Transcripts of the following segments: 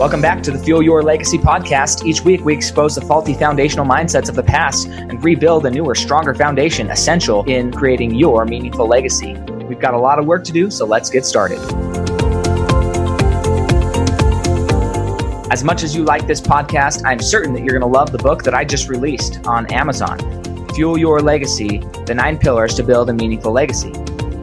Welcome back to the Fuel Your Legacy podcast. Each week, we expose the faulty foundational mindsets of the past and rebuild a newer, stronger foundation essential in creating your meaningful legacy. We've got a lot of work to do, so let's get started. As much as you like this podcast, I'm certain that you're going to love the book that I just released on Amazon, Fuel Your Legacy, The 9 Pillars to Build a Meaningful Legacy.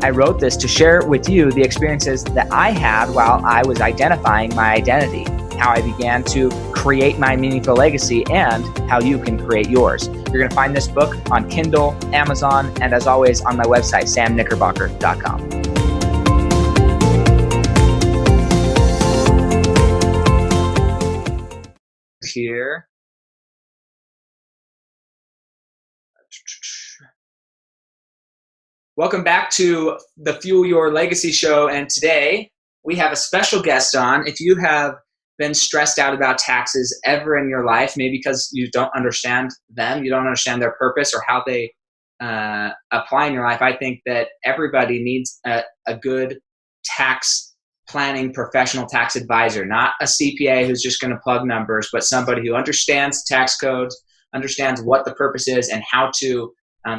I wrote this to share with you the experiences that I had while I was identifying my identity, how I began to create my meaningful legacy, and how you can create yours. You're going to find this book on Kindle, Amazon, and as always on my website, samknickerbocker.com. Here. Welcome back to the Fuel Your Legacy show, and today we have a special guest on. If you have been stressed out about taxes ever in your life, maybe because you don't understand them, you don't understand their purpose or how they apply in your life, I think that everybody needs a good tax planning professional tax advisor, not a CPA who's just going to plug numbers, but somebody who understands tax codes, understands what the purpose is, and how to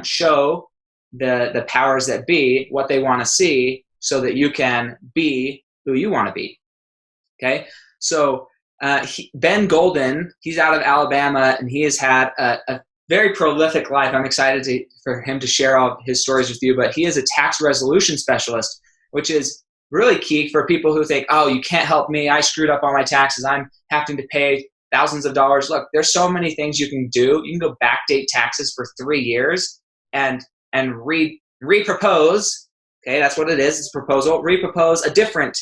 show the powers that be what they want to see so that you can be who you want to be. Okay. So Ben Golden, he's out of Alabama, and he has had a very prolific life. I'm excited for him to share all of his stories with you, but he is a tax resolution specialist, which is really key for people who think, oh, you can't help me. I screwed up on my taxes. I'm having to pay thousands of dollars. Look, there's so many things you can do. You can go backdate taxes for 3 years and repropose. Okay, that's what it is. It's a proposal. Repropose a different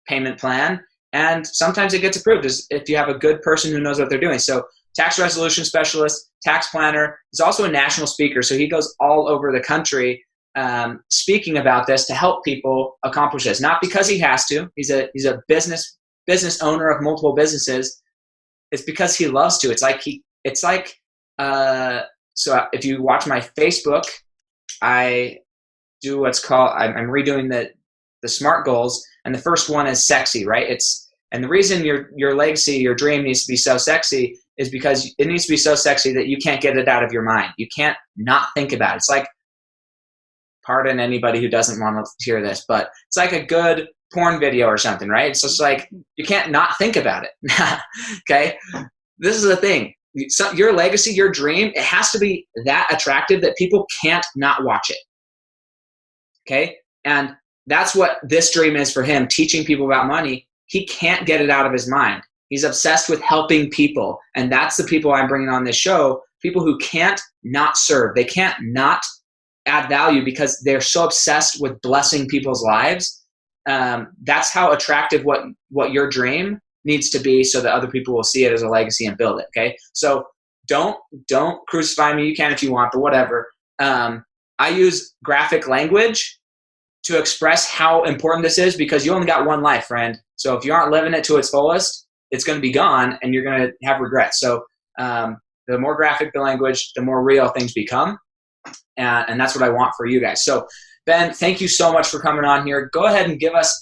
payment plan. And sometimes it gets approved if you have a good person who knows what they're doing. So tax resolution specialist, tax planner. He's also a national speaker. So he goes all over the country speaking about this to help people accomplish this. Not because he has to. He's a business owner of multiple businesses. It's because he loves to. So if you watch my Facebook, I do what's called, I'm redoing the SMART goals. And the first one is sexy, right? And the reason your legacy, your dream needs to be so sexy is because it needs to be so sexy that you can't get it out of your mind. You can't not think about it. It's like, pardon anybody who doesn't want to hear this, but it's like a good porn video or something, right? It's just like, you can't not think about it. Okay? This is the thing. Your legacy, your dream, it has to be that attractive that people can't not watch it. Okay? And that's what this dream is for him, teaching people about money. He can't get it out of his mind. He's obsessed with helping people. And that's the people I'm bringing on this show, people who can't not serve. They can't not add value because they're so obsessed with blessing people's lives. That's how attractive what your dream needs to be so that other people will see it as a legacy and build it. Okay. So don't crucify me. You can if you want, but whatever. I use graphic language to express how important this is because you only got one life, friend. So if you aren't living it to its fullest, it's going to be gone and you're going to have regrets. So the more graphic the language, the more real things become. And that's what I want for you guys. So Ben, thank you so much for coming on here. Go ahead and give us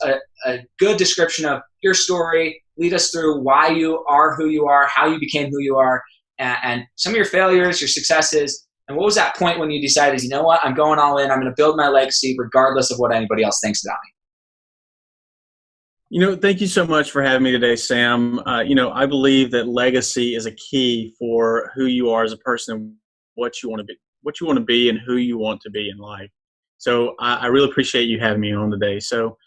a good description of your story. Lead us through why you are who you are, how you became who you are, and some of your failures, your successes. And what was that point when you decided, you know what, I'm going all in. I'm going to build my legacy regardless of what anybody else thinks about me. Thank you so much for having me today, Sam. I believe that legacy is a key for who you are as a person, what you want to be and who you want to be in life. So I really appreciate you having me on today. So,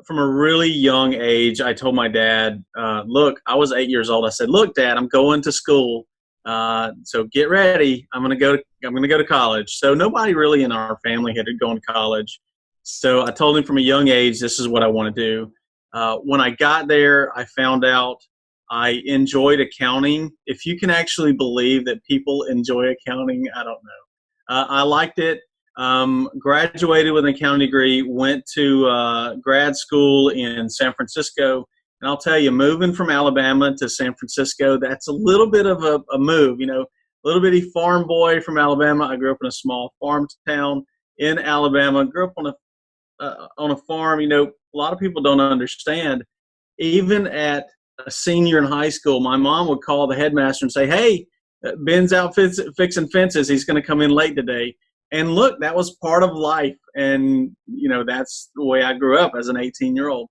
from a really young age, I told my dad, look, I was 8 years old. I said, look, Dad, I'm going to school. So get ready. I'm going to go to college. So nobody really in our family had gone to college. So I told him from a young age, this is what I want to do. When I got there, I found out I enjoyed accounting. If you can actually believe that people enjoy accounting, I don't know. I liked it. Graduated with an accounting degree, went to grad school in San Francisco. And I'll tell you, moving from Alabama to San Francisco, that's a little bit of a move. Little bitty farm boy from Alabama. I grew up in a small farm town in Alabama. Grew up on a farm. A lot of people don't understand. Even at a senior in high school, my mom would call the headmaster and say, "Hey, Ben's out fixing fences. He's going to come in late today." And look, that was part of life. And, that's the way I grew up as an 18-year-old.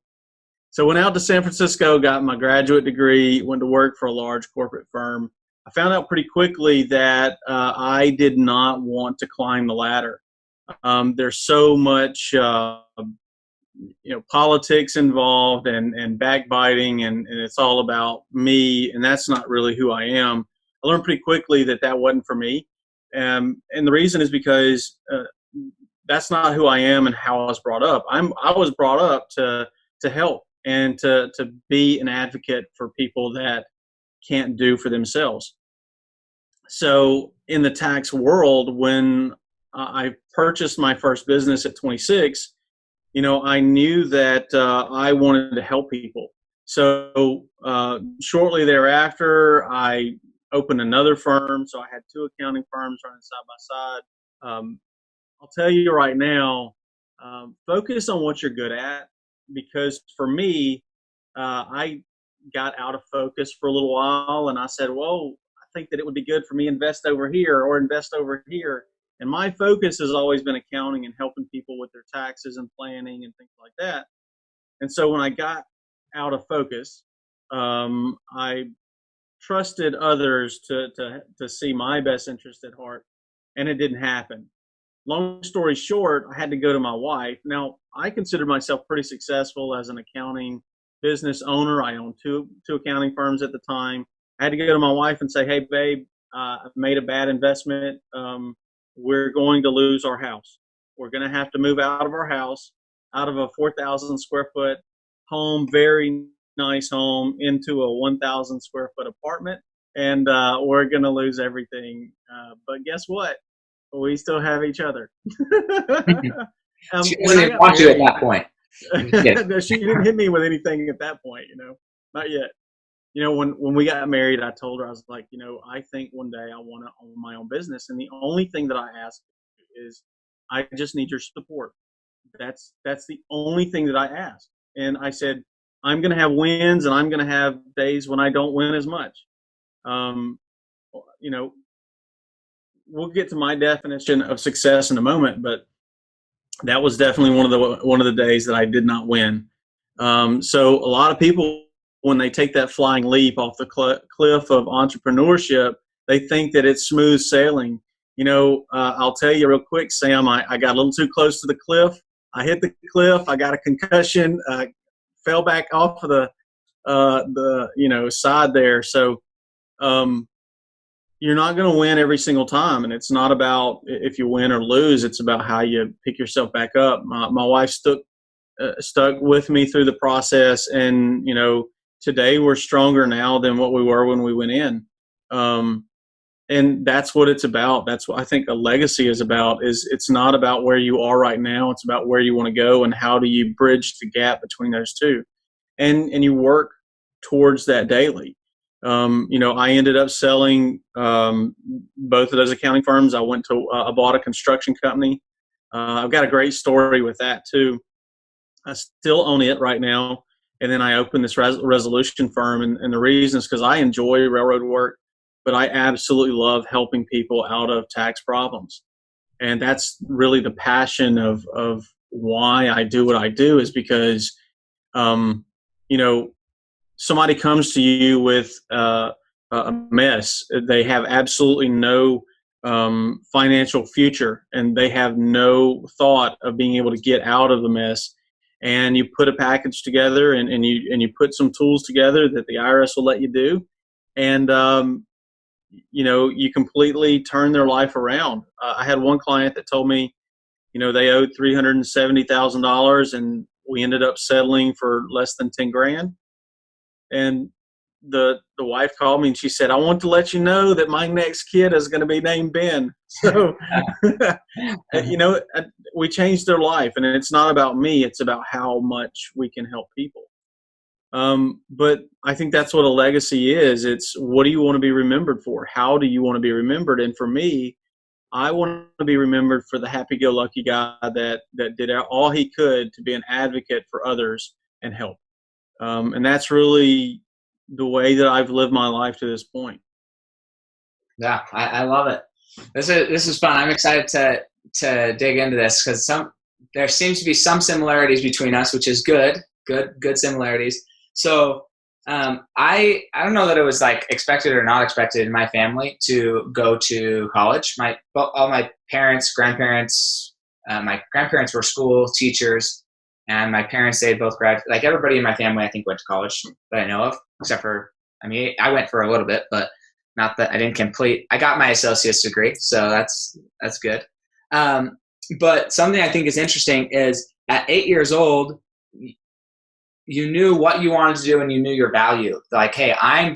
So went out to San Francisco, got my graduate degree, went to work for a large corporate firm. I found out pretty quickly that I did not want to climb the ladder. There's so much, politics involved and backbiting, and it's all about me, and that's not really who I am. I learned pretty quickly that wasn't for me. And the reason is because that's not who I am and how I was brought up. I was brought up to help and to be an advocate for people that can't do for themselves. So in the tax world, when I purchased my first business at 26, I knew that I wanted to help people. So shortly thereafter, I opened another firm. So I had two accounting firms running side by side. I'll tell you right now, focus on what you're good at, because for me, I got out of focus for a little while, and I said, well, I think that it would be good for me to invest over here or invest over here. And my focus has always been accounting and helping people with their taxes and planning and things like that. And so when I got out of focus, I trusted others to see my best interest at heart, and it didn't happen. Long story short, I had to go to my wife. Now, I consider myself pretty successful as an accounting business owner. I owned two accounting firms at the time. I had to go to my wife and say, "Hey, babe, I've made a bad investment. We're going to lose our house. We're going to have to move out of our house, out of a 4,000 square foot home, very nice home, into a 1,000 square foot apartment, and we're going to lose everything. But guess what? We still have each other." She didn't want you at that point. No, she didn't hit me with anything at that point, not yet. When we got married, I told her, I was like, I think one day I want to own my own business. And the only thing that I ask is, I just need your support. That's the only thing that I ask. And I said, I'm going to have wins and I'm going to have days when I don't win as much. We'll get to my definition of success in a moment, but that was definitely one of the days that I did not win. So a lot of people, when they take that flying leap off the cliff of entrepreneurship, they think that it's smooth sailing. I'll tell you real quick, Sam, I got a little too close to the cliff. I hit the cliff. I got a concussion, fell back off of the side there. So, you're not going to win every single time. And it's not about if you win or lose. It's about how you pick yourself back up. My wife stuck with me through the process. And, today we're stronger now than what we were when we went in. And that's what it's about. That's what I think a legacy is about. It's not about where you are right now. It's about where you want to go and how do you bridge the gap between those two. And you work towards that daily. I ended up selling both of those accounting firms. I bought a construction company. I've got a great story with that too. I still own it right now. And then I opened this resolution firm. And the reason is because I enjoy railroad work, but I absolutely love helping people out of tax problems. And that's really the passion of why I do what I do, is because, somebody comes to you with a mess. They have absolutely no financial future, and they have no thought of being able to get out of the mess. And you put a package together, and you put some tools together that the IRS will let you do, and you completely turn their life around. I had one client that told me, they owed $370,000, and we ended up settling for less than 10 grand. And the wife called me and she said, "I want to let you know that my next kid is going to be named Ben." So, we changed their life, and it's not about me. It's about how much we can help people. But I think that's what a legacy is. It's, what do you want to be remembered for? How do you want to be remembered? And for me, I want to be remembered for the happy-go-lucky guy that did all he could to be an advocate for others and help. And that's really the way that I've lived my life to this point. Yeah, I love it. This is fun. I'm excited to dig into this because there seems to be some similarities between us, which is good similarities. So I don't know that it was like expected or not expected in my family to go to college. All my parents, grandparents, my grandparents were school teachers, and my parents, they both graduated. Like everybody in my family, I think went to college that I know of, except for, I mean, I went for a little bit, but not that I didn't complete. I got my associate's degree, so that's good. But something I think is interesting is at 8 years old, you knew what you wanted to do and you knew your value. Like, hey, I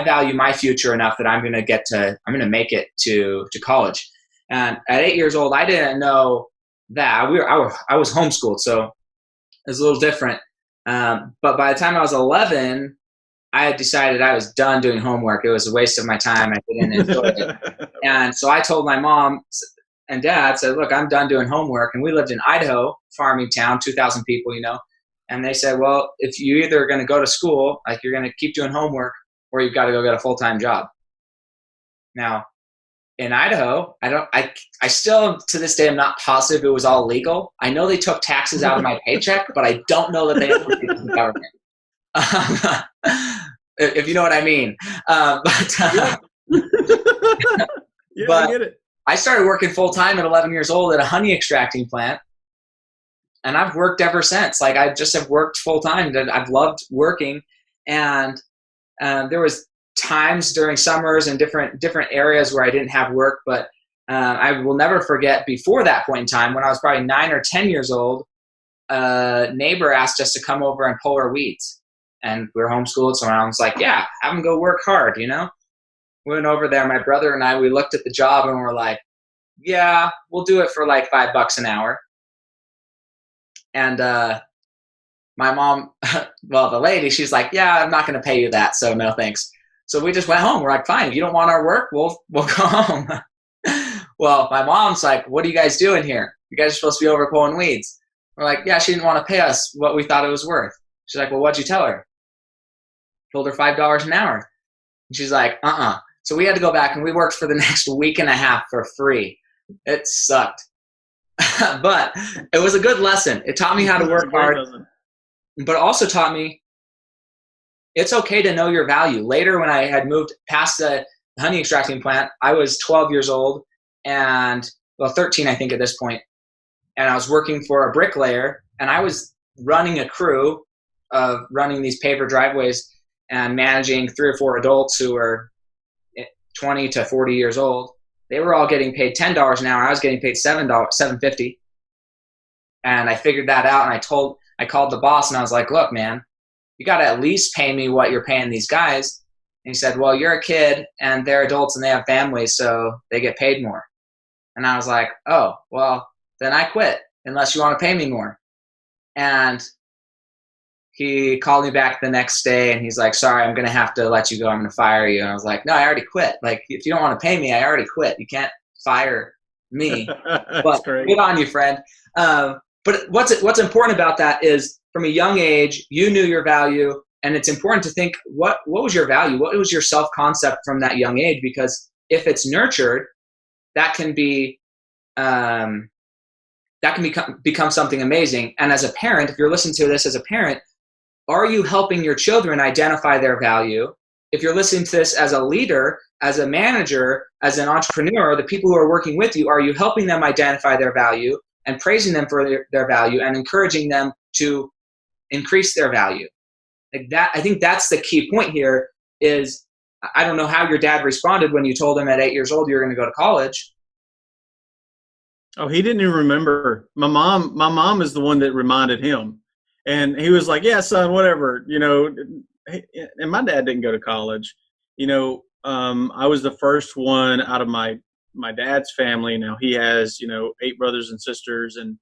value my future enough that I'm going to make it to college. And at 8 years old, I didn't know that. I was homeschooled, so it was a little different. But by the time I was 11, I had decided I was done doing homework. It was a waste of my time. I didn't enjoy it. And so I told my mom and dad, said, look, I'm done doing homework. And we lived in Idaho, farming town, 2,000 people, And they said, well, if you either are going to go to school, like you're going to keep doing homework, or you've got to go get a full-time job. Now, in Idaho, I still to this day am not positive it was all legal. I know they took taxes out of my paycheck, but I don't know that they ever did from the government. If you know what I mean. Yeah, but I get it. I started working full-time at 11 years old at a honey extracting plant. And I've worked ever since. Like I just have worked full time. I've loved working, and there was times during summers and different areas where I didn't have work. But I will never forget before that point in time when I was probably 9 or 10 years old. A neighbor asked us to come over and pull our weeds, and we were homeschooled. So I was like, "Yeah, have them go work hard." We went over there. My brother and I, we looked at the job and we're like, "Yeah, we'll do it for like $5 an hour." And my mom, well, the lady, she's like, yeah, I'm not going to pay you that, so no thanks. So we just went home. We're like, fine, if you don't want our work, we'll go home. Well, my mom's like, what are you guys doing here? You guys are supposed to be over pulling weeds. We're like, yeah, she didn't want to pay us what we thought it was worth. She's like, well, what'd you tell her? Told her $5 an hour. And she's like, So we had to go back and we worked for the next week and a half for free. It sucked. But it was a good lesson. It taught me how to work hard, but also taught me it's okay to know your value. Later, when I had moved past the honey extracting plant, I was 12 years old and, 13, I think at this point. And I was working for a bricklayer, and I was running a crew of running these paver driveways and managing 3 or 4 adults who were 20 to 40 years old. They were all getting paid $10 an hour. I was getting paid $7.50. And I figured that out, and I called the boss, and I was like, look, man, you got to at least pay me what you're paying these guys. And he said, well, you're a kid, and they're adults, and they have families, so they get paid more. And I was like, oh, well, then I quit unless you want to pay me more. And he called me back the next day, and he's like, sorry, I'm going to have to let you go. I'm going to fire you. And I was like, no, I already quit. Like, if you don't want to pay me, I already quit. You can't fire me. But good on you, friend. But what's important about that is from a young age, you knew your value, and it's important to think, what was your value? What was your self-concept from that young age? Because if it's nurtured, that can become something amazing. And as a parent, if you're listening to this as a parent, are you helping your children identify their value? If you're listening to this as a leader, as a manager, as an entrepreneur, the people who are working with you, are you helping them identify their value and praising them for their value and encouraging them to increase their value? Like that, I think that's the key point here is, I don't know how your dad responded when you told him at 8 years old you were going to go to college. Oh, he didn't even remember. My mom is the one that reminded him. And he was like, yeah, son, whatever, and my dad didn't go to college. I was the first one out of my dad's family. Now he has, 8 brothers and sisters, and,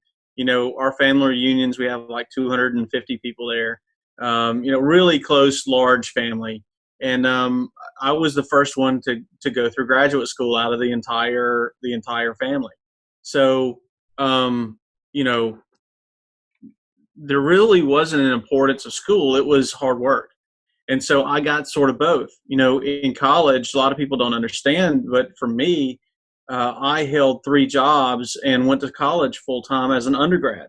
our family reunions, we have like 250 people there, really close, large family. And I was the first one to go through graduate school out of the entire family. So, there really wasn't an importance of school. It was hard work. And so I got sort of both. You know, in college, a lot of people don't understand, but for me, I held 3 jobs and went to college full time as an undergrad.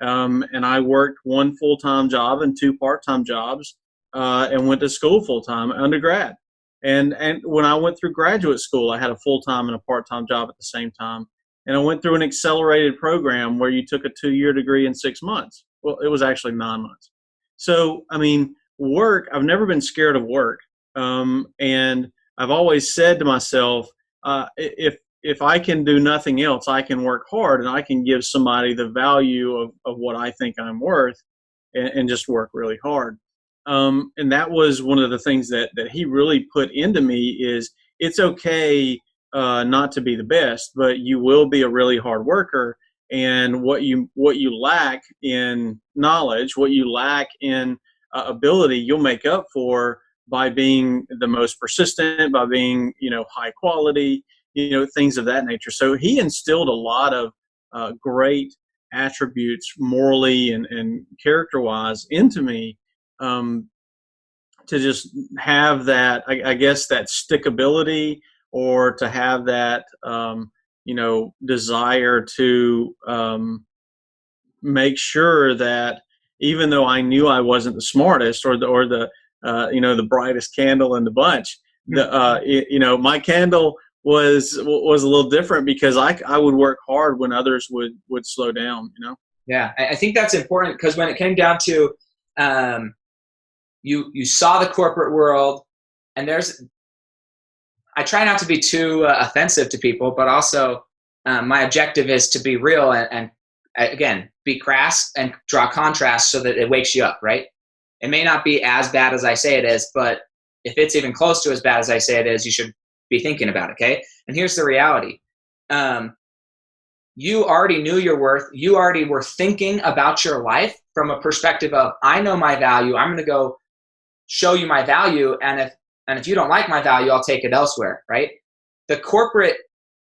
And I worked 1 full time job and 2 part time jobs, and went to school full time undergrad. And when I went through graduate school, I had a full time and a part time job at the same time. And I went through an accelerated program where you took a 2-year degree in 6 months. Well, it was actually 9 months. So, I mean, work, I've never been scared of work. And I've always said to myself, if I can do nothing else, I can work hard and I can give somebody the value of what I think I'm worth, and just work really hard. And that was one of the things that he really put into me is it's okay not to be the best, but you will be a really hard worker. And what you lack in knowledge, what you lack in ability, you'll make up for by being the most persistent, by being, high quality, things of that nature. So he instilled a lot of great attributes morally and character-wise into me, to just have that, I guess, that stickability, or to have that, desire to make sure that even though I knew I wasn't the smartest or the brightest candle in the bunch, my candle was a little different because I would work hard when others would slow down. Yeah, I think that's important because when it came down to you saw the corporate world, and I try not to be too offensive to people, but also my objective is to be real and again, be crass and draw contrast so that it wakes you up, right? It may not be as bad as I say it is, but if it's even close to as bad as I say it is, you should be thinking about it, okay? And here's the reality. You already knew your worth. You already were thinking about your life from a perspective of, I know my value. I'm going to go show you my value. And if you don't like my value, I'll take it elsewhere, right? The corporate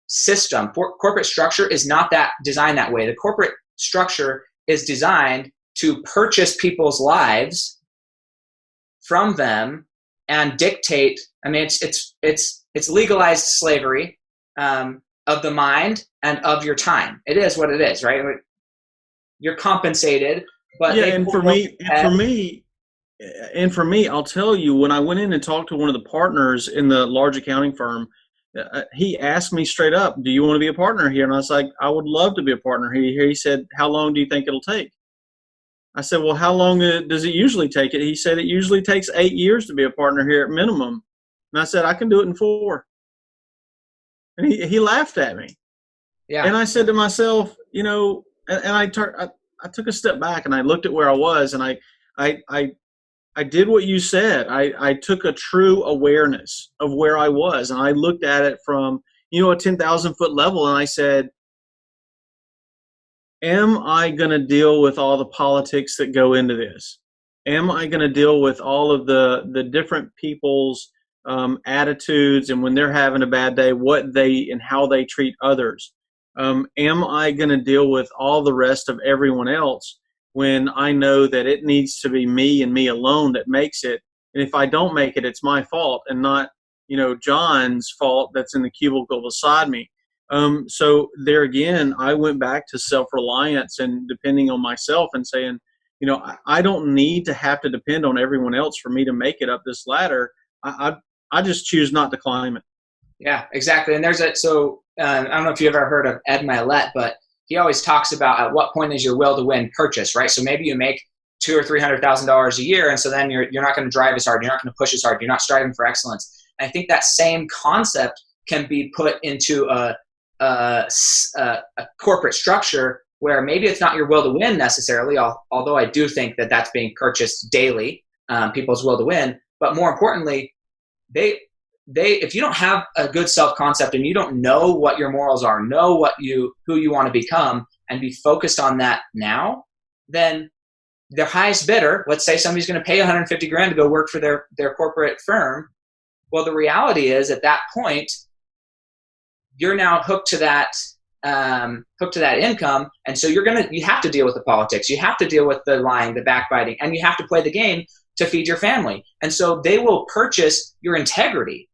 system, corporate structure is not designed that way. The corporate structure is designed to purchase people's lives from them and dictate. I mean, it's legalized slavery of the mind and of your time. It is what it is, right? You're compensated, but yeah. And for me, I'll tell you, when I went in and talked to one of the partners in the large accounting firm, he asked me straight up, "Do you want to be a partner here?" And I was like, "I would love to be a partner here." He said, "How long do you think it'll take?" I said, "Well, how long does it usually take?" He said, "It usually takes 8 years to be a partner here at minimum." And I said, "I can do it in 4. And he laughed at me. Yeah. And I said to myself, and I took a step back and I looked at where I was, and I did what you said. I took a true awareness of where I was, and I looked at it from, a 10,000 foot level, and I said, am I going to deal with all the politics that go into this? Am I going to deal with all of the different people's attitudes, and when they're having a bad day, what they and how they treat others? Am I going to deal with all the rest of everyone else when I know that it needs to be me and me alone that makes it? And if I don't make it, it's my fault and not, John's fault that's in the cubicle beside me. So there again, I went back to self-reliance and depending on myself and saying, I don't need to have to depend on everyone else for me to make it up this ladder. I just choose not to climb it. Yeah, exactly. And I don't know if you ever heard of Ed Mylett, but he always talks about at what point is your will to win purchase, right? So maybe you make $200,000 or $300,000 a year, and so then you're not going to drive as hard, you're not going to push as hard, you're not striving for excellence. And I think that same concept can be put into a corporate structure where maybe it's not your will to win necessarily, although I do think that that's being purchased daily, people's will to win. But more importantly, if you don't have a good self-concept and you don't know what your morals are, know who you want to become, and be focused on that now, then the highest bidder, let's say somebody's going to pay $150,000 to go work for their corporate firm. Well, the reality is at that point, you're now hooked to that income, and so you have to deal with the politics, you have to deal with the lying, the backbiting, and you have to play the game to feed your family. And so they will purchase your integrity.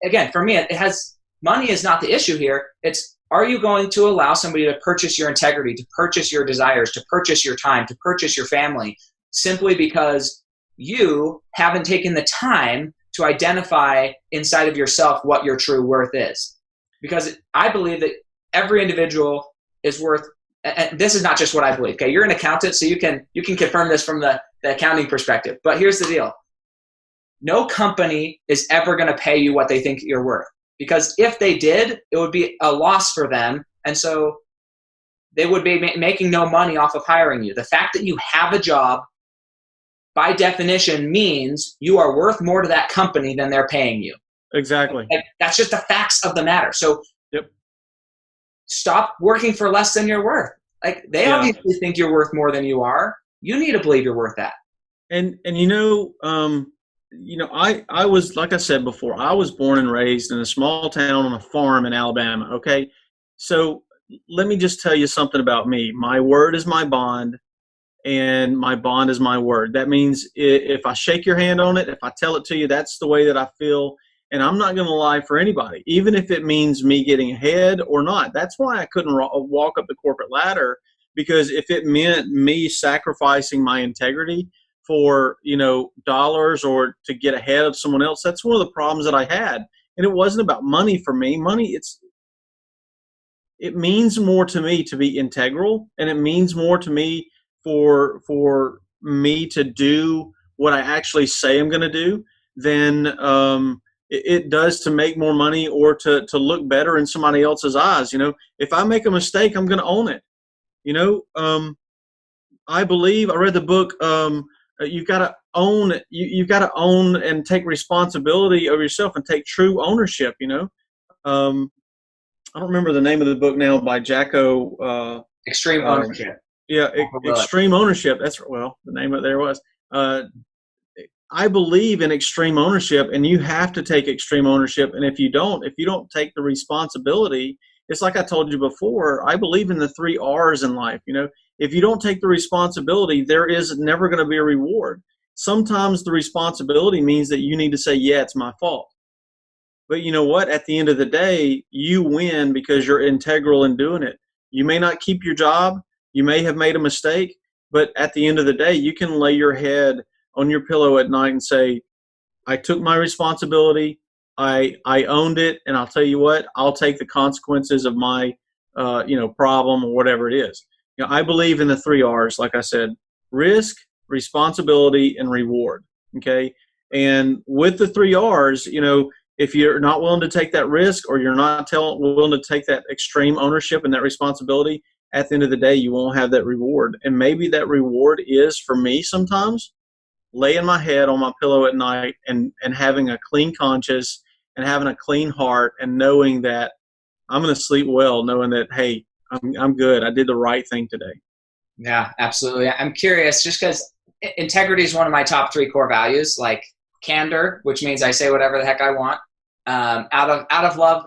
Again, for me, it has, money is not the issue here. It's, are you going to allow somebody to purchase your integrity, to purchase your desires, to purchase your time, to purchase your family, simply because you haven't taken the time to identify inside of yourself what your true worth is? Because I believe that every individual is worth, and this is not just what I believe. Okay, you're an accountant, so you can confirm this from the accounting perspective. But here's the deal. No company is ever going to pay you what they think you're worth. Because if they did, it would be a loss for them. And so they would be making no money off of hiring you. The fact that you have a job, by definition, means you are worth more to that company than they're paying you. Exactly. Like, that's just the facts of the matter. So stop working for less than you're worth. Like, they obviously think you're worth more than you are. You need to believe you're worth that. And I was, like I said before, I was born and raised in a small town on a farm in Alabama. Okay. So let me just tell you something about me. My word is my bond, and my bond is my word. That means if I shake your hand on it, if I tell it to you, that's the way that I feel. And I'm not going to lie for anybody, even if it means me getting ahead or not. That's why I couldn't walk up the corporate ladder, because if it meant me sacrificing my integrity for, dollars or to get ahead of someone else, that's one of the problems that I had. And it wasn't about money for me. Money, it means more to me to be integral, and it means more to me for me to do what I actually say I'm going to do than it does to make more money or to look better in somebody else's eyes. If I make a mistake, I'm going to own it. I read the book, you've got to own, you've got to own and take responsibility of yourself and take true ownership. I don't remember the name of the book now, by Jacko. Extreme Ownership. Extreme Ownership. That's, the name of it there was. I believe in extreme ownership, and you have to take extreme ownership. And if you don't take the responsibility, it's like I told you before, I believe in the 3 R's in life. If you don't take the responsibility, there is never going to be a reward. Sometimes the responsibility means that you need to say, yeah, it's my fault. But you know what? At the end of the day, you win because you're integral in doing it. You may not keep your job. You may have made a mistake. But at the end of the day, you can lay your head on your pillow at night and say, I took my responsibility. I owned it. And I'll tell you what, I'll take the consequences of my, problem or whatever it is. I believe in the 3 R's, like I said: risk, responsibility, and reward. Okay. And with the 3 R's, if you're not willing to take that risk, or you're not willing to take that extreme ownership and that responsibility, at the end of the day, you won't have that reward. And maybe that reward is, for me sometimes, laying my head on my pillow at night and having a clean conscience and having a clean heart, and knowing that I'm going to sleep well, knowing that, hey, I'm good. I did the right thing today. Yeah, absolutely. I'm curious, just because integrity is one of my top 3 core values, like candor, which means I say whatever the heck I want, out of love,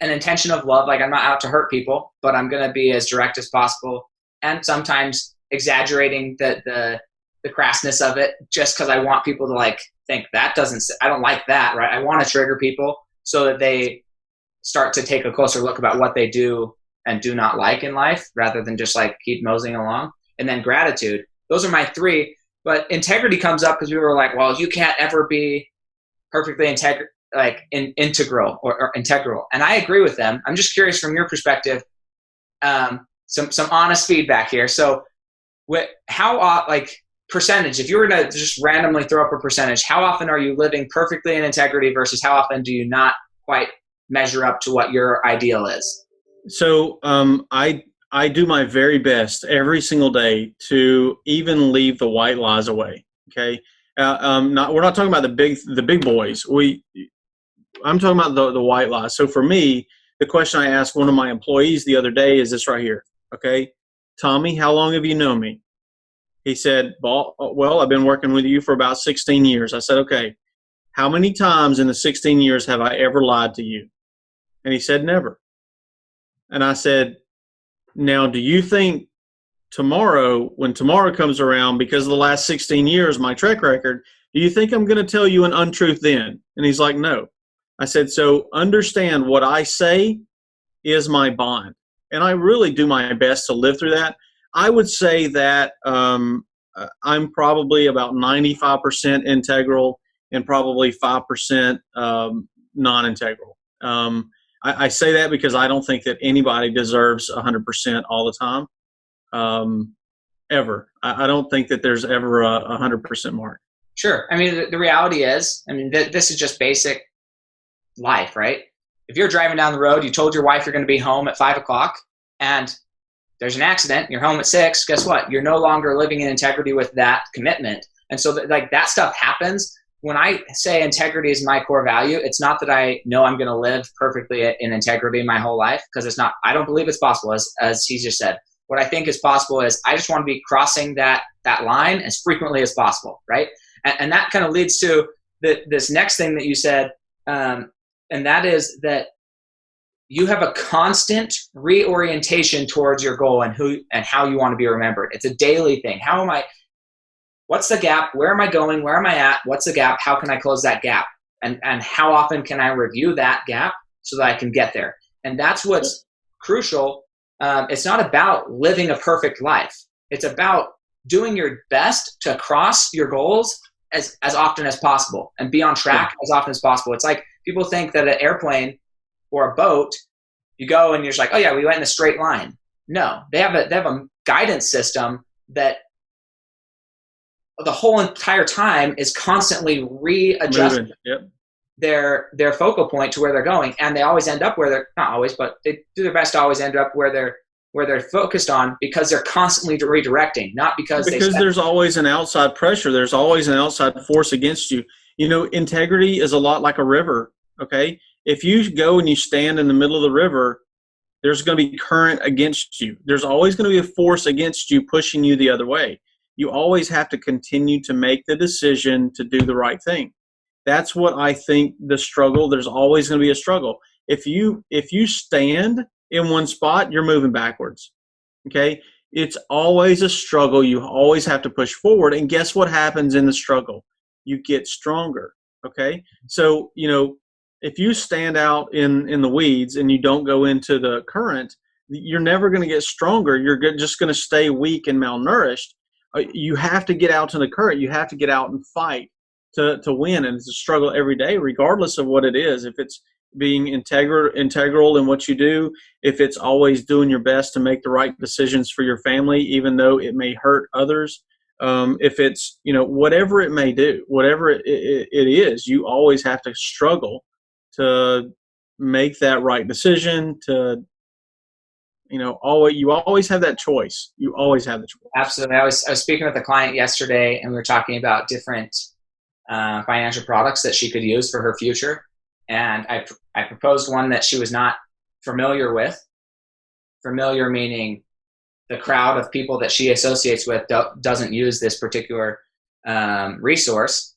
an intention of love. Like, I'm not out to hurt people, but I'm going to be as direct as possible, and sometimes exaggerating the crassness of it, just because I want people to think I don't like that, right? I want to trigger people so that they start to take a closer look about what they do and do not like in life, rather than just keep moseying along. And then gratitude. Those are my 3. But integrity comes up because people are like, well, you can't ever be perfectly integral or integral. And I agree with them. I'm just curious from your perspective, some honest feedback here. So percentage, if you were to just randomly throw up a percentage, how often are you living perfectly in integrity versus how often do you not quite measure up to what your ideal is? So I do my very best every single day to even leave the white lies away. Okay, we're not talking about the big boys. I'm talking about the white lies. So for me, the question I asked one of my employees the other day is this right here. Okay, Tommy, how long have you known me? He said, well, I've been working with you for about 16 years. I said, okay, how many times in the 16 years have I ever lied to you? And he said, never. And I said, now, do you think tomorrow, when tomorrow comes around, because of the last 16 years, my track record, do you think I'm going to tell you an untruth then? And he's like, no. I said, so understand what I say is my bond. And I really do my best to live through that. I would say that I'm probably about 95% integral and probably 5% non-integral. I say that because I don't think that anybody deserves 100% all the time, ever. I don't think that there's ever a 100% mark. Sure. I mean, the reality is, I mean, this is just basic life, right? If you're driving down the road, you told your wife you're going to be home at 5 o'clock, and there's an accident, you're home at 6, guess what? You're no longer living in integrity with that commitment. And so that stuff happens. When I say integrity is my core value, it's not that I know I'm going to live perfectly in integrity my whole life, because it's not. I don't believe it's possible, as he just said. What I think is possible is I just want to be crossing that line as frequently as possible, right? And that kind of leads to this next thing that you said, and that is that you have a constant reorientation towards your goal and how you want to be remembered. It's a daily thing. What's the gap? Where am I going? Where am I at? What's the gap? How can I close that gap? And how often can I review that gap so that I can get there? And that's what's crucial. It's not about living a perfect life. It's about doing your best to cross your goals as often as possible and be on track as often as possible. It's like people think that an airplane or a boat, you go and you're just like, oh yeah, we went in a straight line. No, they have a guidance system that the whole entire time is constantly readjusting their focal point to where they're going, and they always end up where they're not always, but they do their best to always end up where they're focused on, because they're constantly redirecting, not because there's always an outside pressure. There's always an outside force against you. You know, integrity is a lot like a river. Okay, if you go and you stand in the middle of the river, there's going to be current against you. There's always going to be a force against you pushing you the other way. You always have to continue to make the decision to do the right thing. That's what I think the struggle, there's always going to be a struggle. If you stand in one spot, you're moving backwards. Okay? It's always a struggle. You always have to push forward. And guess what happens in the struggle? You get stronger. Okay? So, you know, if you stand out in the weeds and you don't go into the current, you're never going to get stronger. You're just going to stay weak and malnourished. You have to get out to the current. You have to get out and fight to win. And it's a struggle every day, regardless of what it is. If it's being integral in what you do, if it's always doing your best to make the right decisions for your family, even though it may hurt others, if it's, you know, whatever it may do, whatever it is, you always have to struggle to make that right decision, to, you know, you always have that choice. You always have the choice. Absolutely. I was speaking with a client yesterday, and we were talking about different financial products that she could use for her future. And I proposed one that she was not familiar with. Familiar meaning the crowd of people that she associates with doesn't use this particular resource.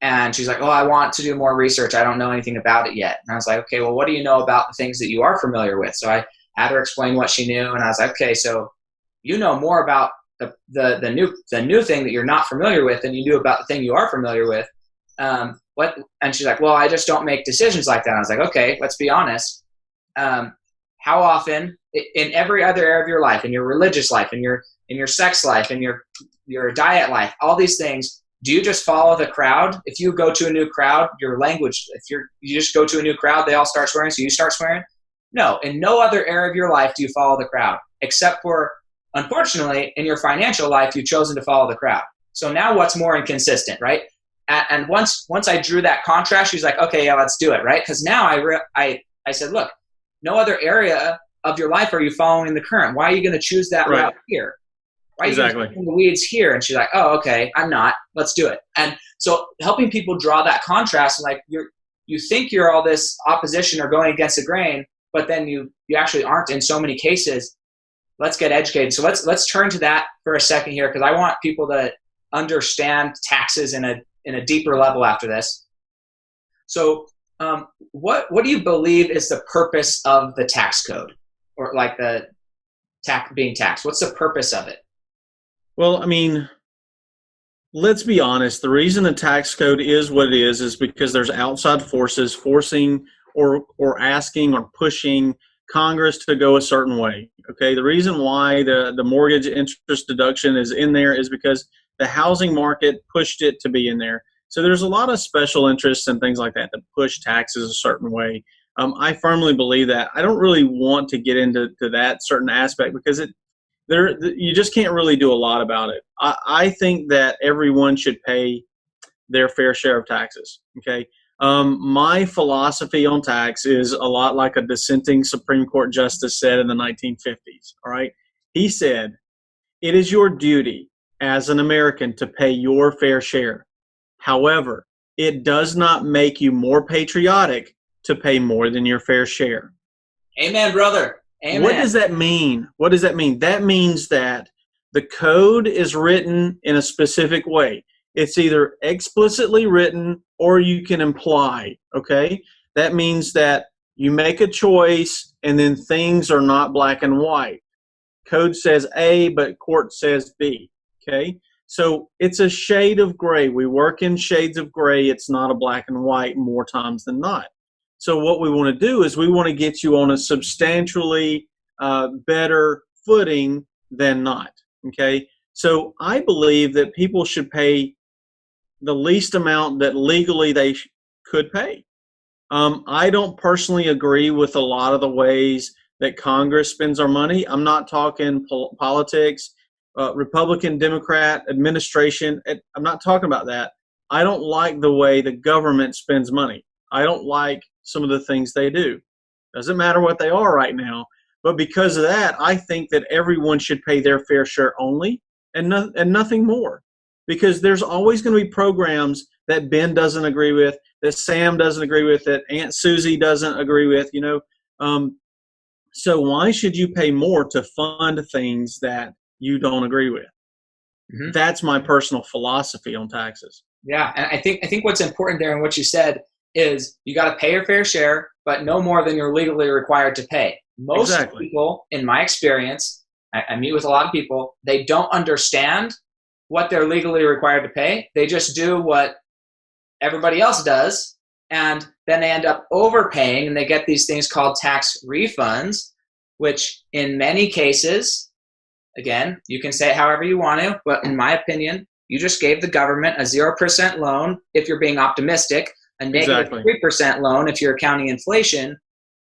And she's like, oh, I want to do more research. I don't know anything about it yet. And I was like, okay, well, what do you know about the things that you are familiar with? So I had her explain what she knew, and I was like, okay, so you know more about the new thing that you're not familiar with than you do about the thing you are familiar with. What? And she's like, well, I just don't make decisions like that. And I was like, okay, let's be honest. How often in every other area of your life, in your religious life, in your sex life, in your diet life, all these things, do you just follow the crowd? If you go to a new crowd, your language, you just go to a new crowd, they all start swearing, so you start swearing? No, in no other area of your life do you follow the crowd, except for, unfortunately, in your financial life, you've chosen to follow the crowd. So now what's more inconsistent, right? And once I drew that contrast, she's like, okay, yeah, let's do it, right? Because now I said, look, no other area of your life are you following the current. Why are you going to choose that route here? Why are you going to in the weeds here? And she's like, oh, okay, I'm not. Let's do it. And so helping people draw that contrast, like you think you're all this opposition or going against the grain, but then you actually aren't in so many cases. Let's get educated. So let's turn to that for a second here, because I want people to understand taxes in a deeper level after this. So what do you believe is the purpose of the tax code, or like the being taxed? What's the purpose of it? Well, I mean, let's be honest. The reason the tax code is what it is because there's outside forces forcing or asking or pushing Congress to go a certain way. Okay, the reason why the mortgage interest deduction is in there is because the housing market pushed it to be in there. So there's a lot of special interests and things like that that push taxes a certain way. I firmly believe that. I don't really want to get into that certain aspect because you just can't really do a lot about it. I think that everyone should pay their fair share of taxes. Okay. My philosophy on tax is a lot like a dissenting Supreme Court justice said in the 1950s. All right. He said, it is your duty as an American to pay your fair share. However, it does not make you more patriotic to pay more than your fair share. Amen, brother. Amen. What does that mean? What does that mean? That means that the code is written in a specific way. It's either explicitly written or you can imply, okay? That means that you make a choice and then things are not black and white. Code says A, but court says B, okay? So it's a shade of gray. We work in shades of gray. It's not a black and white more times than not. So what we want to do is we want to get you on a substantially better footing than not, okay? So I believe that people should pay the least amount that legally they could pay. I don't personally agree with a lot of the ways that Congress spends our money. I'm not talking politics, Republican, Democrat, administration. I'm not talking about that. I don't like the way the government spends money. I don't like some of the things they do. Doesn't matter what they are right now. But because of that, I think that everyone should pay their fair share only and nothing more. Because there's always going to be programs that Ben doesn't agree with, that Sam doesn't agree with, that Aunt Susie doesn't agree with, So why should you pay more to fund things that you don't agree with? Mm-hmm. That's my personal philosophy on taxes. Yeah, and I think what's important there in what you said is you got to pay your fair share, but no more than you're legally required to pay. Most people, in my experience, I meet with a lot of people, they don't understand what they're legally required to pay. They just do what everybody else does, and then they end up overpaying, and they get these things called tax refunds, which in many cases, again, you can say it however you want to, but in my opinion, you just gave the government a 0% loan if you're being optimistic, a negative 3% loan if you're counting inflation.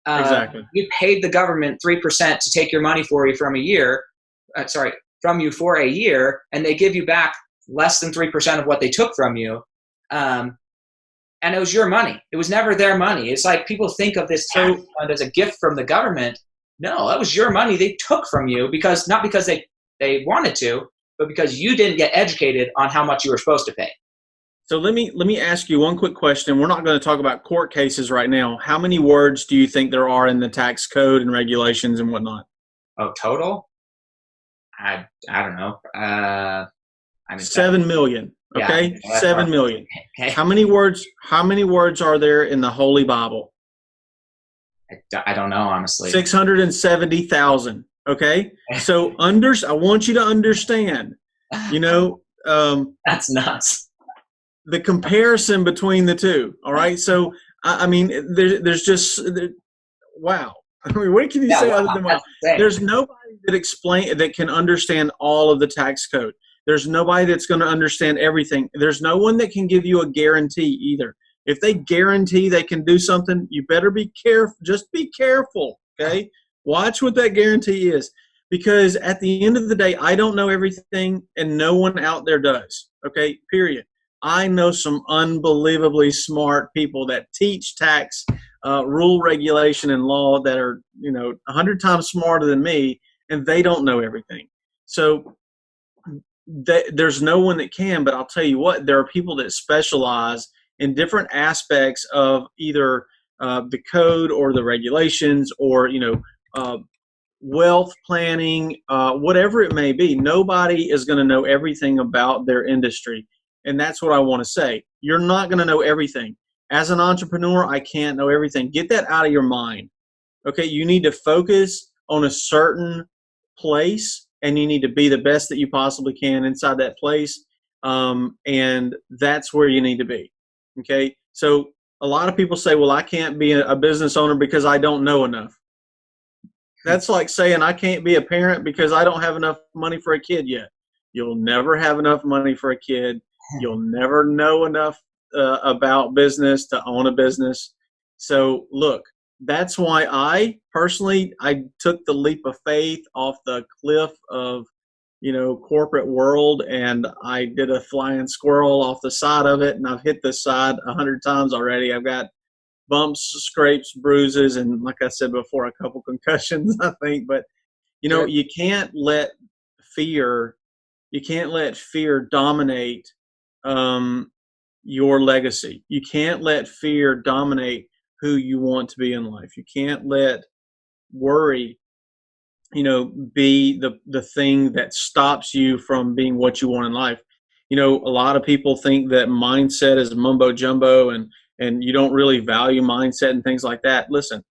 You paid the government 3% to take your money for you from you for a year, and they give you back less than 3% of what they took from you. And it was your money. It was never their money. It's like people think of this tax fund as a gift from the government. No, that was your money they took from you not because they wanted to, but because you didn't get educated on how much you were supposed to pay. So let me ask you one quick question. We're not going to talk about court cases right now. How many words do you think there are in the tax code and regulations and whatnot? Oh, total? I don't know. 7 million. Okay, yeah, 7 million. Okay. How many words are there in the Holy Bible? I don't know, honestly. 670,000. Okay, so I want you to understand. That's nuts. The comparison between the two. All right, so I mean, there's just wow. I mean, what can you say other than wow? There's nobody that can understand all of the tax code. There's nobody that's going to understand everything. There's no one that can give you a guarantee either. If they guarantee they can do something, you better be careful. Just be careful, okay? Watch what that guarantee is, because at the end of the day, I don't know everything, and no one out there does, okay, period. I know some unbelievably smart people that teach tax rule, regulation, and law that are 100 times smarter than me, and they don't know everything. So there's no one that can, but I'll tell you what, there are people that specialize in different aspects of either the code or the regulations or, wealth planning, whatever it may be. Nobody is going to know everything about their industry. And that's what I want to say. You're not going to know everything. As an entrepreneur, I can't know everything. Get that out of your mind. Okay, you need to focus on a certain place and you need to be the best that you possibly can inside that place. And that's where you need to be. Okay. So a lot of people say, well, I can't be a business owner because I don't know enough. That's like saying I can't be a parent because I don't have enough money for a kid yet. You'll never have enough money for a kid. You'll never know enough about business to own a business. So look, that's why I took the leap of faith off the cliff of, corporate world, and I did a flying squirrel off the side of it, and I've hit the side 100 times already. I've got bumps, scrapes, bruises, and like I said before, a couple concussions, I think. But Sure. you can't let fear dominate your legacy. You can't let fear dominate who you want to be in life. You can't let worry, be the thing that stops you from being what you want in life. A lot of people think that mindset is mumbo jumbo, and you don't really value mindset and things like that. Listen,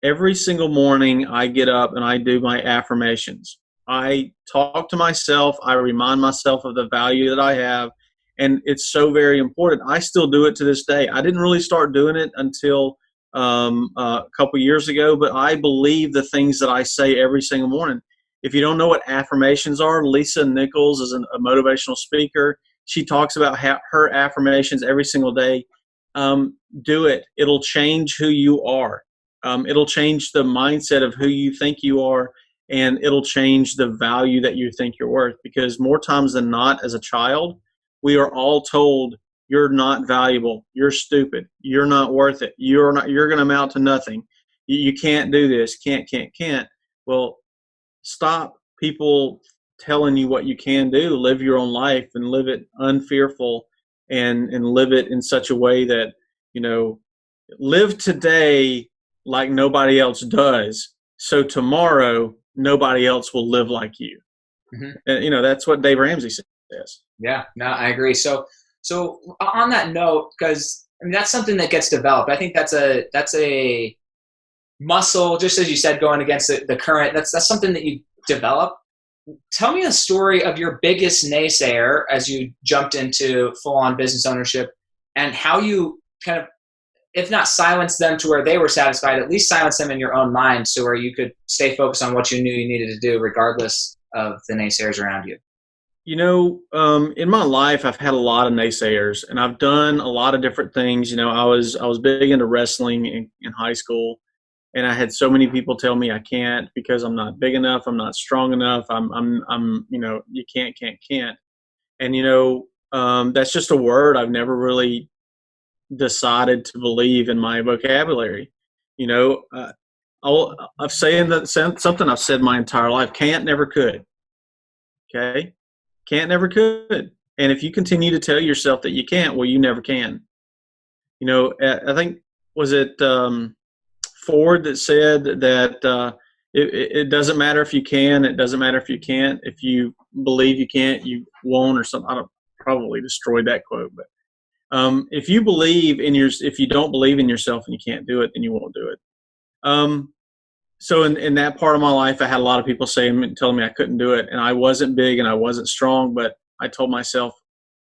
every single morning I get up and I do my affirmations. I talk to myself. I remind myself of the value that I have. And it's so very important. I still do it to this day. I didn't really start doing it until a couple years ago, but I believe the things that I say every single morning. If you don't know what affirmations are, Lisa Nichols is a motivational speaker. She talks about her affirmations every single day. Do it. It'll change who you are. It'll change the mindset of who you think you are, and it'll change the value that you think you're worth. Because more times than not, as a child, we are all told, you're not valuable, you're stupid, you're not worth it, you're going to amount to nothing, you can't do this, can't. Well, stop people telling you what you can do. Live your own life and live it unfearful, and live it in such a way that, live today like nobody else does, so tomorrow nobody else will live like you. Mm-hmm. And that's what Dave Ramsey says. Yeah, no, I agree. So on that note, because that's something that gets developed. I think that's a muscle, just as you said, going against the current. That's something that you develop. Tell me a story of your biggest naysayer as you jumped into full-on business ownership, and how you kind of, if not silence them to where they were satisfied, at least silence them in your own mind, so where you could stay focused on what you knew you needed to do, regardless of the naysayers around you. In my life, I've had a lot of naysayers, and I've done a lot of different things. I was big into wrestling in high school, and I had so many people tell me I can't because I'm not big enough, I'm not strong enough, I'm you can't. And that's just a word I've never really decided to believe in my vocabulary. I've saying something I've said my entire life: can't, never could. Okay. Can't, never could. And if you continue to tell yourself that you can't, well, you never can. I think, was it Ford that said that it doesn't matter if you can, it doesn't matter if you can't. If you believe you can't, you won't, or something. I probably destroyed that quote, but if you don't believe in yourself and you can't do it, then you won't do it. So in that part of my life, I had a lot of people telling me I couldn't do it, and I wasn't big and I wasn't strong, but I told myself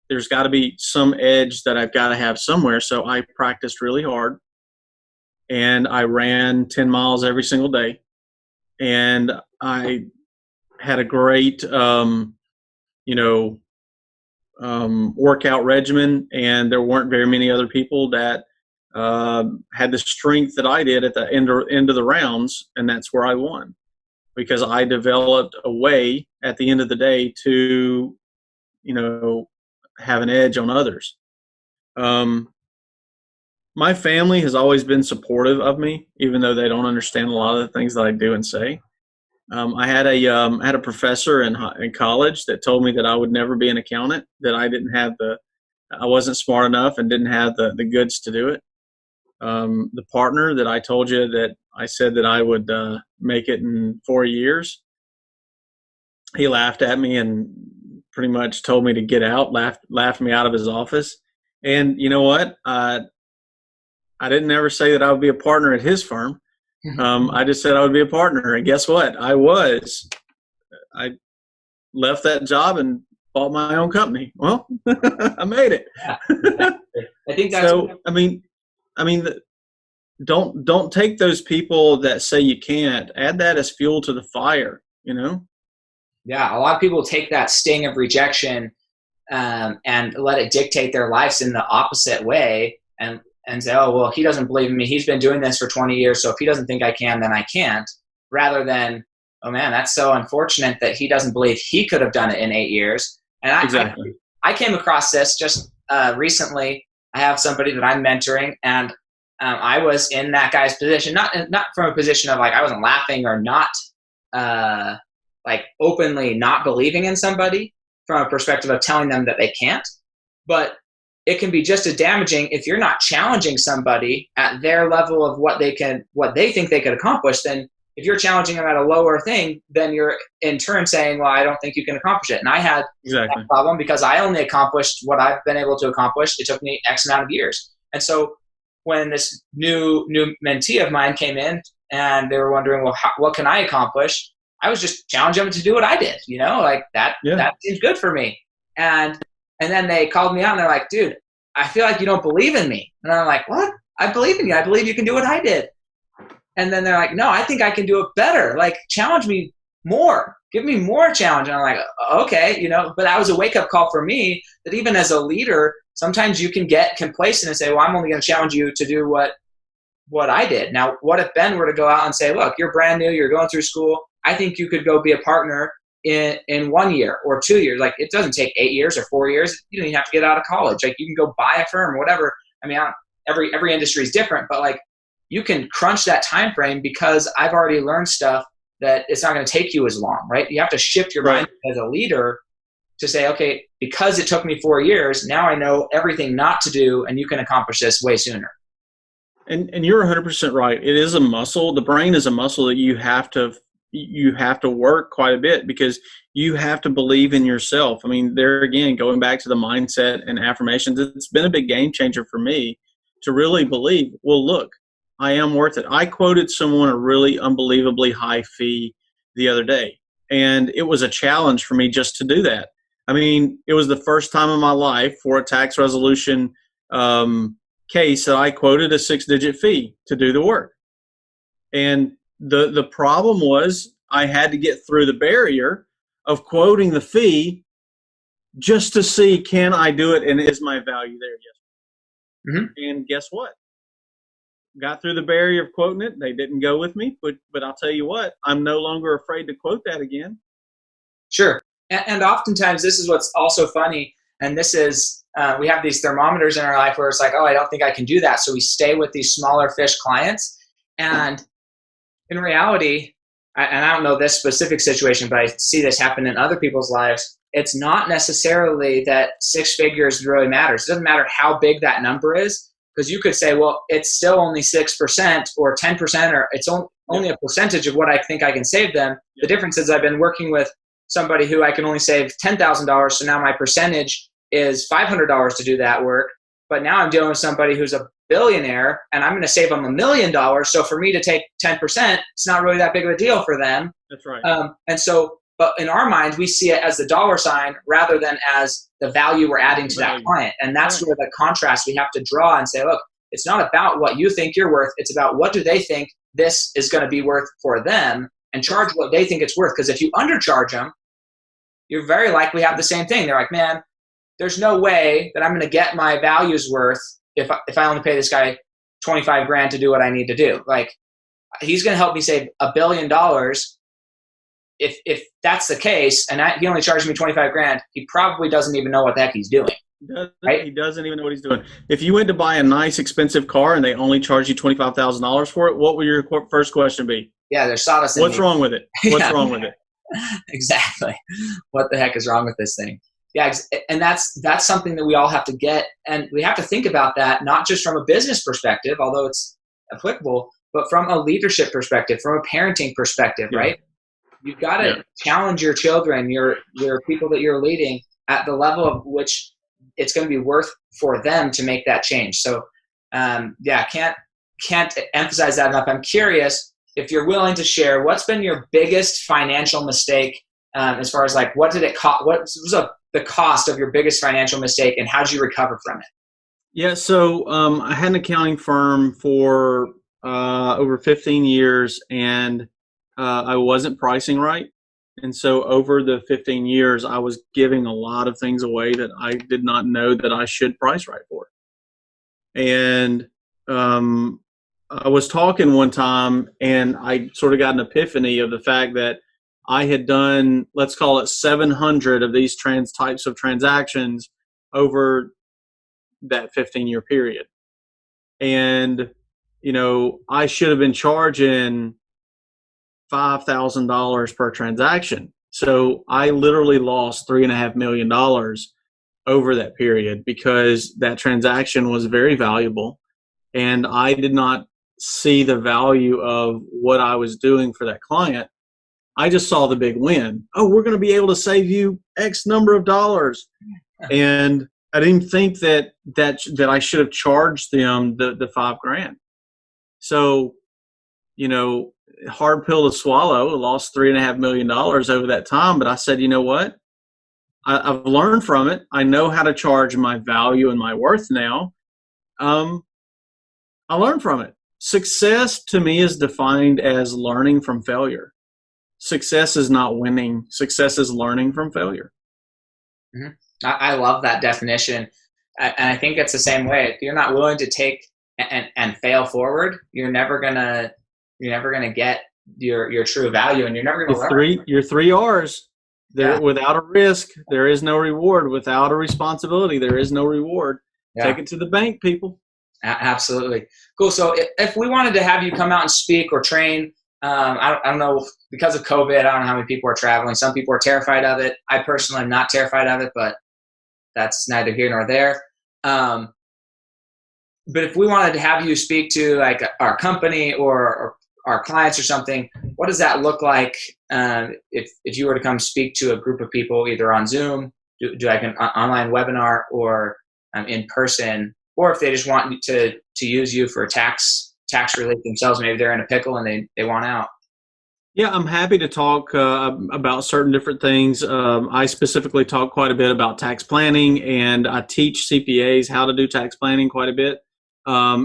there's got to be some edge that I've got to have somewhere. So I practiced really hard, and I ran 10 miles every single day, and I had a great, workout regimen, and there weren't very many other people that had the strength that I did at the end of the rounds, and that's where I won, because I developed a way at the end of the day to, have an edge on others. My family has always been supportive of me, even though they don't understand a lot of the things that I do and say. I had a professor in college that told me that I would never be an accountant, that I wasn't smart enough and didn't have the goods to do it. The partner that I told you that I said that I would make it in 4 years, he laughed at me and pretty much told me to get out, laughed me out of his office. And you know what? I didn't ever say that I would be a partner at his firm. I just said I would be a partner. And guess what? I was. I left that job and bought my own company. Well, I made it. Yeah, exactly. I think that's So, don't take those people that say you can't. Add that as fuel to the fire. yeah. A lot of people take that sting of rejection and let it dictate their lives in the opposite way, and say, oh well, he doesn't believe in me. He's been doing this for 20 years, so if he doesn't think I can, then I can't. Rather than, oh man, that's so unfortunate that he doesn't believe he could have done it in 8 years. And Exactly. I came across this just recently. I have somebody that I'm mentoring, and I was in that guy's position, not from a position of like I wasn't laughing or not like openly not believing in somebody from a perspective of telling them that they can't, but it can be just as damaging if you're not challenging somebody at their level of what they think they could accomplish. Then if you're challenging them at a lower thing, then you're in turn saying, well, I don't think you can accomplish it. And I had that problem because I only accomplished what I've been able to accomplish. It took me X amount of years. And so when this new mentee of mine came in and they were wondering, well, what can I accomplish? I was just challenging them to do what I did, like that seems good for me. And then they called me out and they're like, dude, I feel like you don't believe in me. And I'm like, what? I believe in you. I believe you can do what I did. And then they're like, no, I think I can do it better. Like, challenge me more. Give me more challenge. And I'm like, okay, but that was a wake-up call for me that even as a leader, sometimes you can get complacent and say, well, I'm only going to challenge you to do what I did. Now, what if Ben were to go out and say, look, you're brand new, you're going through school. I think you could go be a partner in 1 year or 2 years. Like, it doesn't take 8 years or 4 years. You don't even have to get out of college. Like, you can go buy a firm or whatever. I mean, every industry is different, but like, you can crunch that time frame because I've already learned stuff that it's not going to take you as long, right? You have to shift your mind as a leader to say, okay, because it took me 4 years, now I know everything not to do, and you can accomplish this way sooner. And you're 100% right. It is a muscle. The brain is a muscle that you have to work quite a bit because you have to believe in yourself. I mean, there again, going back to the mindset and affirmations, it's been a big game changer for me to really believe, well, look, I am worth it. I quoted someone a really unbelievably high fee the other day, and it was a challenge for me just to do that. I mean, it was the first time in my life for a tax resolution case that I quoted a 6-digit fee to do the work. And the problem was I had to get through the barrier of quoting the fee just to see, can I do it, and is my value there? Yes. Mm-hmm. And guess what? Got through the barrier of quoting it. They didn't go with me, but I'll tell you what, I'm no longer afraid to quote that again. Sure. And oftentimes this is what's also funny. And this is, we have these thermometers in our life where it's like, oh, I don't think I can do that. So we stay with these smaller fish clients. And in reality, and I don't know this specific situation, but I see this happen in other people's lives. It's not necessarily that 6 figures really matters. It doesn't matter how big that number is. Because you could say, well, it's still only 6% or 10%, or it's only a percentage of what I think I can save them. The difference is I've been working with somebody who I can only save $10,000, so now my percentage is $500 to do that work. But now I'm dealing with somebody who's a billionaire, and I'm going to save them $1 million. So for me to take 10%, it's not really that big of a deal for them. That's right. But in our minds, we see it as the dollar sign rather than as the value we're adding to that client. And that's where the contrast we have to draw and say, look, it's not about what you think you're worth. It's about what do they think this is going to be worth for them, and charge what they think it's worth. Because if you undercharge them, you very likely have the same thing. They're like, man, there's no way that I'm going to get my value's worth if I only pay this guy $25,000 to do what I need to do. Like, he's going to help me save $1 billion. If that's the case, and he only charged me $25,000, he probably doesn't even know what the heck he's doing. He doesn't even know what he's doing. If you went to buy a nice, expensive car and they only charge you $25,000 for it, what would your first question be? Yeah, there's sawdust. What's wrong with it? What's wrong with it? Exactly. What the heck is wrong with this thing? Yeah, and that's something that we all have to get, and we have to think about that not just from a business perspective, although it's applicable, but from a leadership perspective, from a parenting perspective, right? You've got to challenge your children, your people that you're leading, at the level of which it's going to be worth for them to make that change. So, can't emphasize that enough. I'm curious if you're willing to share what's been your biggest financial mistake as far as like what did it cost? What was the cost of your biggest financial mistake, and how did you recover from it? Yeah, so I had an accounting firm for over 15 years, and I wasn't pricing right. And so over the 15 years, I was giving a lot of things away that I did not know that I should price right for. And I was talking one time, and I sort of got an epiphany of the fact that I had done, let's call it 700 of these types of transactions over that 15-year period. And, I should have been charging $5,000 per transaction. So I literally lost $3.5 million over that period because that transaction was very valuable. And I did not see the value of what I was doing for that client. I just saw the big win. Oh, we're going to be able to save you X number of dollars. And I didn't think that I should have charged them the $5,000. So, hard pill to swallow. I lost $3.5 million over that time. But I said, you know what? I've learned from it. I know how to charge my value and my worth now. I learned from it. Success to me is defined as learning from failure. Success is not winning. Success is learning from failure. Mm-hmm. I love that definition. And I think it's the same way. If you're not willing to take and fail forward, you're never gonna get your true value, and you're never gonna learn. Your 3 R's. Without a risk, there is no reward. Without a responsibility, there is no reward. Yeah. Take it to the bank, people. Absolutely. Cool. So if we wanted to have you come out and speak or train, I don't know, because of COVID, I don't know how many people are traveling. Some people are terrified of it. I personally am not terrified of it, but that's neither here nor there. But if we wanted to have you speak to like our company or our clients or something, what does that look like if you were to come speak to a group of people either on Zoom, do like an online webinar, or in person, or if they just want to use you for tax relief themselves, maybe they're in a pickle and they want out? Yeah, I'm happy to talk about certain different things. I specifically talk quite a bit about tax planning, and I teach CPAs how to do tax planning quite a bit,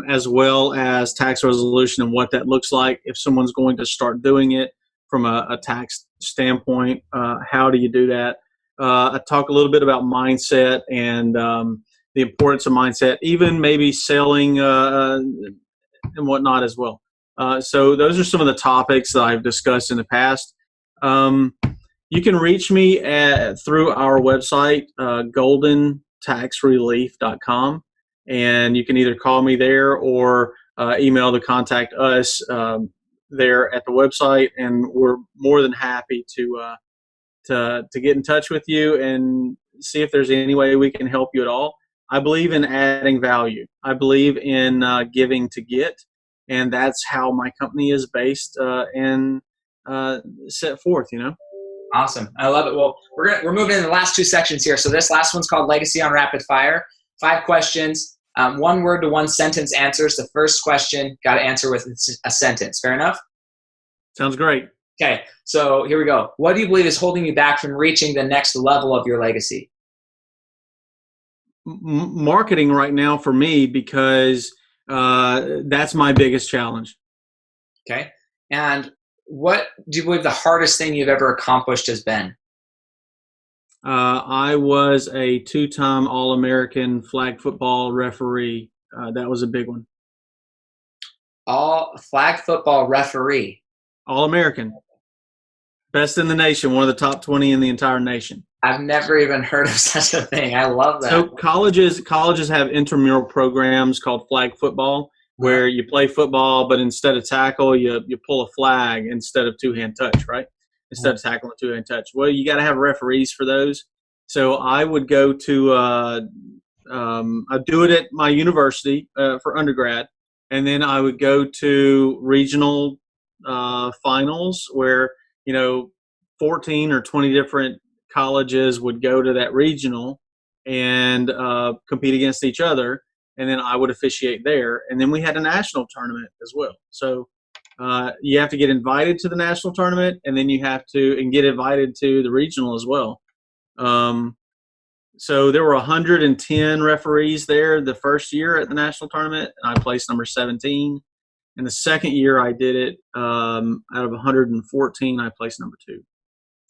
as well as tax resolution and what that looks like if someone's going to start doing it from a tax standpoint. How do you do that? I talk a little bit about mindset and the importance of mindset, even maybe selling and whatnot as well. So those are some of the topics that I've discussed in the past. You can reach me through our website, goldentaxrelief.com, and you can either call me there or email to contact us there at the website, and we're more than happy to get in touch with you and see if there's any way we can help you at all. I believe in adding value. I believe in giving to get. And that's how my company is based and set forth, Awesome. I love it. Well, we're moving into the last 2 sections here. So this last one's called Legacy on Rapid Fire. 5 questions, 1 word to 1 sentence answers. The first question, got to answer with a sentence. Fair enough? Sounds great. Okay. So here we go. What do you believe is holding you back from reaching the next level of your legacy? Marketing right now for me, because that's my biggest challenge. Okay. And what do you believe the hardest thing you've ever accomplished has been? I was a 2-time All-American flag football referee. That was a big one. All flag football referee. All-American. Best in the nation. One of the top 20 in the entire nation. I've never even heard of such a thing. I love that. So colleges have intramural programs called flag football, where you play football, but instead of tackle, you pull a flag instead of 2-hand touch, right? Instead of tackling, 2-hand touch. Well, you got to have referees for those. So I would go to I do it at my university for undergrad, and then I would go to regional finals where 14 or 20 different colleges would go to that regional and compete against each other, and then I would officiate there, and then we had a national tournament as well. So you have to get invited to the national tournament, and then you have to get invited to the regional as well. So there were 110 referees there the first year at the national tournament, and I placed number 17. And the second year I did it, out of 114, I placed number 2.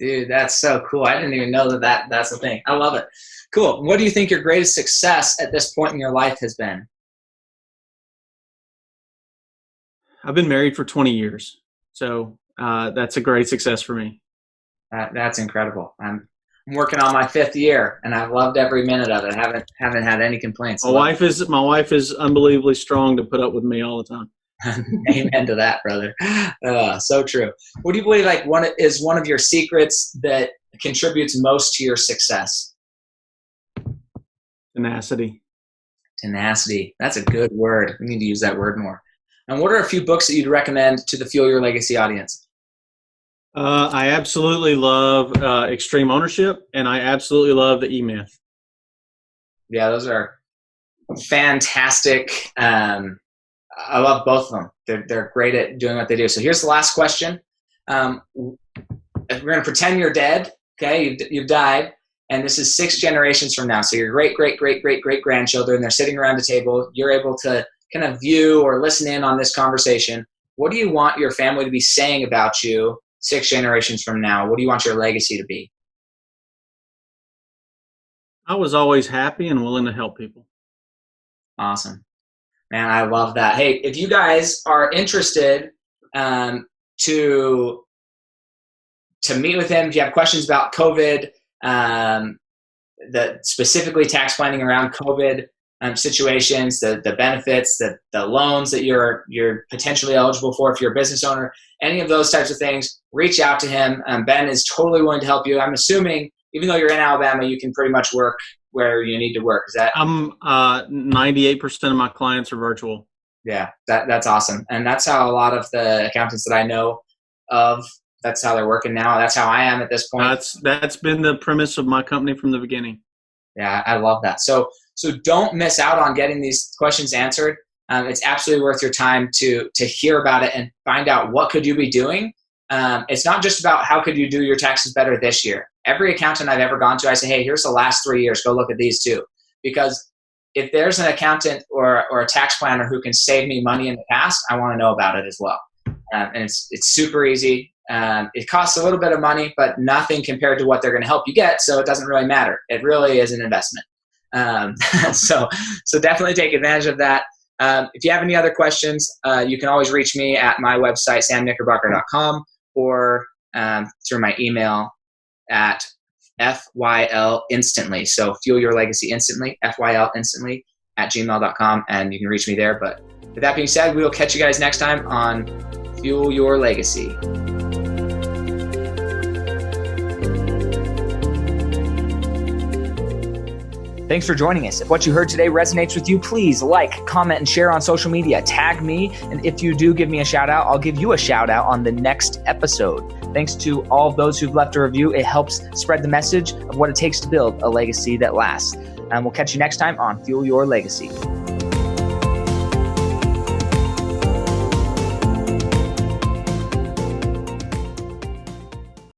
Dude, that's so cool. I didn't even know that's the thing. I love it. Cool. What do you think your greatest success at this point in your life has been? I've been married for 20 years. So that's a great success for me. That's incredible. I'm working on my 5th year, and I've loved every minute of it. I haven't had any complaints. My wife is unbelievably strong to put up with me all the time. Amen to that, brother. So true. What do you believe one of your secrets that contributes most to your success? Tenacity. Tenacity. That's a good word. We need to use that word more. And what are a few books that you'd recommend to the Fuel Your Legacy audience? I absolutely love Extreme Ownership, and I absolutely love the E-Myth. Yeah, those are fantastic. I love both of them. They're great at doing what they do. So here's the last question. We're going to pretend you're dead. Okay, you've died, and this is 6 generations from now. So your great-great-great-great-great-grandchildren, they're sitting around a table. You're able to kind of view or listen in on this conversation. What do you want your family to be saying about you 6 generations from now? What do you want your legacy to be? I was always happy and willing to help people. Awesome. Man, I love that. Hey, if you guys are interested to meet with him, if you have questions about COVID, specifically tax planning around COVID situations, the benefits, the loans that you're potentially eligible for if you're a business owner, any of those types of things, reach out to him. Ben is totally willing to help you. I'm assuming, even though you're in Alabama, you can pretty much work where you need to work. Is that? 98% of my clients are virtual. Yeah, that's awesome. And that's how a lot of the accountants that I know of, that's how they're working now. That's how I am at this point. That's been the premise of my company from the beginning. Yeah, I love that. So don't miss out on getting these questions answered. It's absolutely worth your time to hear about it and find out what could you be doing. It's not just about how could you do your taxes better this year. Every accountant I've ever gone to, I say, hey, here's the last 3 years. Go look at these too. Because if there's an accountant or a tax planner who can save me money in the past, I want to know about it as well. And it's super easy. It costs a little bit of money, but nothing compared to what they're going to help you get. So it doesn't really matter. It really is an investment. So definitely take advantage of that. If you have any other questions, you can always reach me at my website, samknickerbocker.com, or through my email at FYL instantly. So Fuel Your Legacy instantly, FYL instantly @gmail.com, and you can reach me there. But with that being said, we will catch you guys next time on Fuel Your Legacy. Thanks for joining us. If what you heard today resonates with you, please like, comment, and share on social media. Tag me, and if you do give me a shout out, I'll give you a shout out on the next episode. Thanks to all of those who've left a review. It helps spread the message of what it takes to build a legacy that lasts. And we'll catch you next time on Fuel Your Legacy.